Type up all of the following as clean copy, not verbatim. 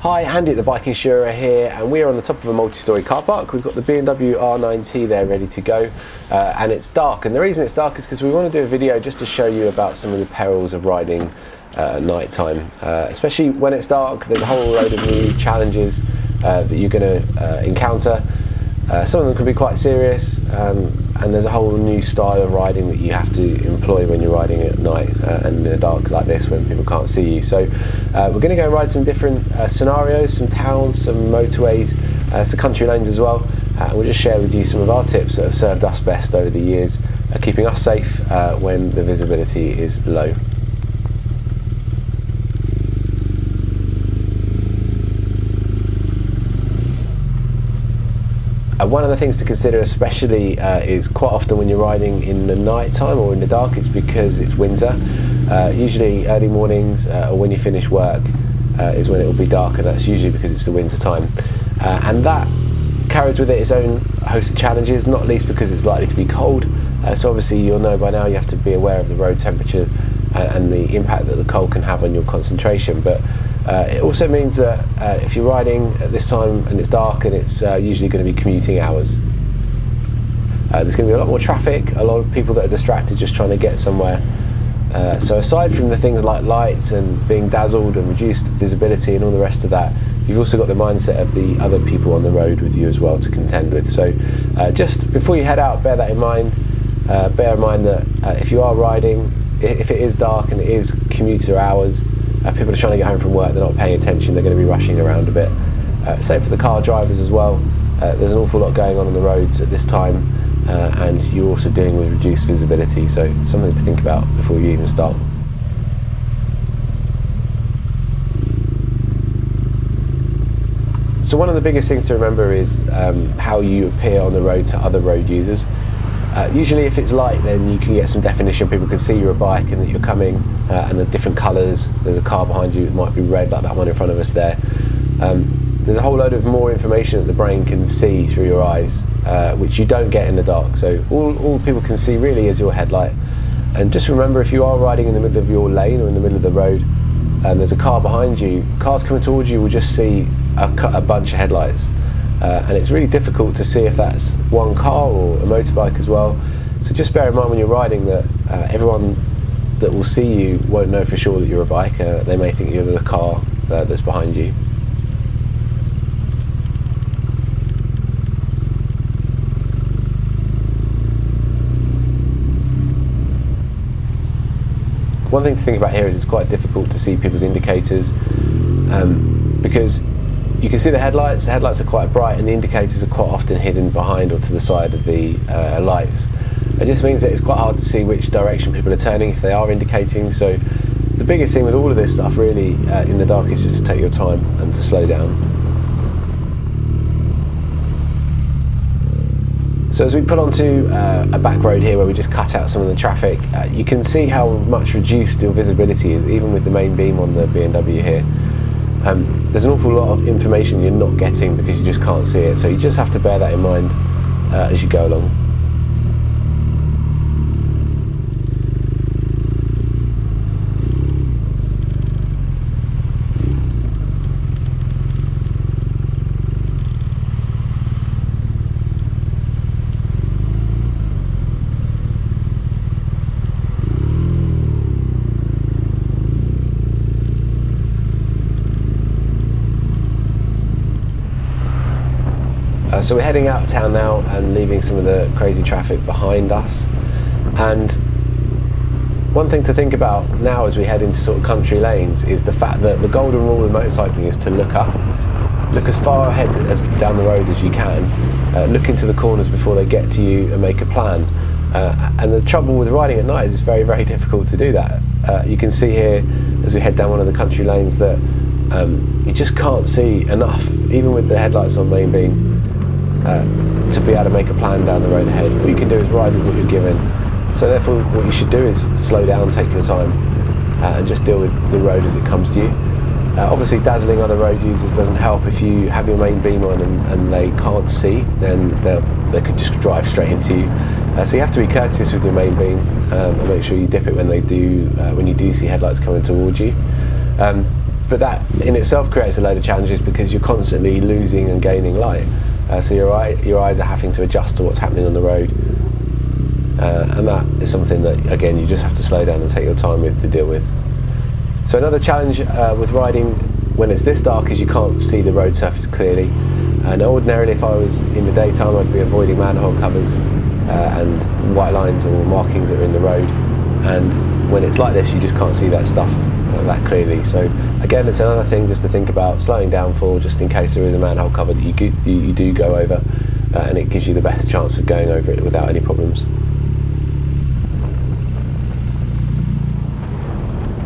Hi, Andy at the Bike Insurer here, and we're on the top of a multi-storey car park. We've got the BMW R9T there ready to go, and it's dark. And the reason it's dark is because we want to do a video just to show you about some of the perils of riding at night time. Especially when it's dark, there's a whole load of new challenges that you're going to encounter. Some of them can be quite serious, and there's a whole new style of riding that you have to employ when you're riding at night and in the dark like this when people can't see you. So we're going to go ride some different scenarios, some towns, some motorways, some country lanes as well. We'll just share with you some of our tips that have served us best over the years, keeping us safe when the visibility is low. One of the things to consider especially is quite often when you're riding in the night time or in the dark, it's because it's winter. Usually early mornings or when you finish work is when it will be dark, and that's usually because it's the winter time. And that carries with it its own host of challenges, not least because it's likely to be cold. So obviously you'll know by now you have to be aware of the road temperature and the impact that the cold can have on your concentration. But it also means that if you're riding at this time and it's dark and it's usually going to be commuting hours, there's going to be a lot more traffic, a lot of people that are distracted just trying to get somewhere. So aside from the things like lights and being dazzled and reduced visibility and all the rest of that, you've also got the mindset of the other people on the road with you as well to contend with. So just before you head out, bear that in mind. Bear in mind that if you are riding, if it is dark and it is commuter hours, people are trying to get home from work, they're not paying attention, they're going to be rushing around a bit. Same for the car drivers as well. There's an awful lot going on the roads at this time, and you're also dealing with reduced visibility, so something to think about before you even start. So one of the biggest things to remember is how you appear on the road to other road users. Usually if it's light, then you can get some definition, people can see you're a bike and that you're coming, and the different colours. There's a car behind you, it might be red like that one in front of us there. There's a whole load of more information that the brain can see through your eyes, which you don't get in the dark. So all people can see really is your headlight. And just remember, if you are riding in the middle of your lane or in the middle of the road and there's a car behind you, cars coming towards you will just see a bunch of headlights. And it's really difficult to see if that's one car or a motorbike as well. So just bear in mind when you're riding that everyone that will see you won't know for sure that you're a bike. They may think you're the car that's behind you. One thing to think about here is it's quite difficult to see people's indicators because you can see the headlights are quite bright and the indicators are quite often hidden behind or to the side of the lights. It just means that it's quite hard to see which direction people are turning if they are indicating. So the biggest thing with all of this stuff really in the dark is just to take your time and to slow down. So as we pull onto a back road here where we just cut out some of the traffic, you can see how much reduced your visibility is even with the main beam on the BMW here. There's an awful lot of information you're not getting because you just can't see it, so you just have to bear that in mind as you go along. So we're heading out of town now and leaving some of the crazy traffic behind us. And one thing to think about now as we head into sort of country lanes is the fact that the golden rule of motorcycling is to look up. Look as far ahead as down the road as you can. Look into the corners before they get to you and make a plan. And the trouble with riding at night is it's very, very difficult to do that. You can see here as we head down one of the country lanes that you just can't see enough, even with the headlights on main beam, to be able to make a plan down the road ahead. What you can do is ride with what you're given. So therefore what you should do is slow down, take your time, and just deal with the road as it comes to you. Obviously dazzling other road users doesn't help. If you have your main beam on and they can't see, then they could just drive straight into you. So you have to be courteous with your main beam and make sure you dip it when you do see headlights coming towards you. But that in itself creates a load of challenges because you're constantly losing and gaining light. So your eyes are having to adjust to what's happening on the road. And that is something that, again, you just have to slow down and take your time with to deal with. So another challenge with riding when it's this dark is you can't see the road surface clearly. And ordinarily, if I was in the daytime, I'd be avoiding manhole covers and white lines or markings that are in the road. And when it's like this, you just can't see that stuff that clearly. So again, it's another thing just to think about slowing down for, just in case there is a manhole cover that you do go over, and it gives you the better chance of going over it without any problems.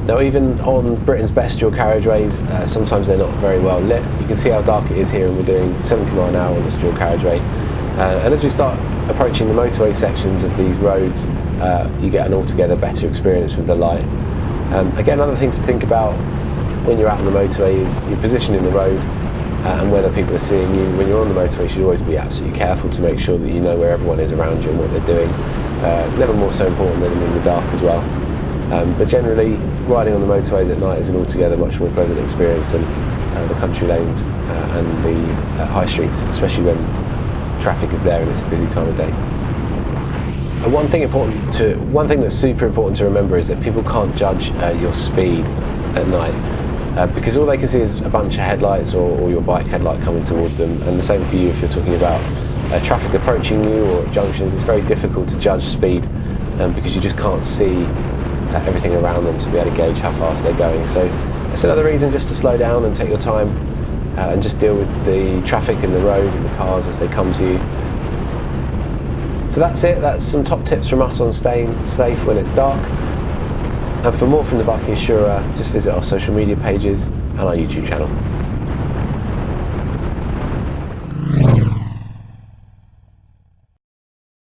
Now, even on Britain's best dual carriageways, sometimes they're not very well lit. You can see how dark it is here, and we're doing 70 mile an hour on this dual carriageway. And as we start approaching the motorway sections of these roads, you get an altogether better experience with the light. Again, other things to think about when you're out on the motorway is your position in the road and whether people are seeing you. When you're on the motorway, you should always be absolutely careful to make sure that you know where everyone is around you and what they're doing. Never more so important than in the dark as well. But generally, riding on the motorways at night is an altogether much more pleasant experience than the country lanes and the high streets, especially when traffic is there and it's a busy time of day. And one thing that's super important to remember is that people can't judge your speed at night because all they can see is a bunch of headlights or your bike headlight coming towards them. And the same for you if you're talking about traffic approaching you or at junctions. It's very difficult to judge speed because you just can't see everything around them to be able to gauge how fast they're going. So it's another reason just to slow down and take your time and just deal with the traffic in the road and the cars as they come to you. So that's it. That's some top tips from us on staying safe when it's dark. And for more from the Bike Insurer, just visit our social media pages and our YouTube channel.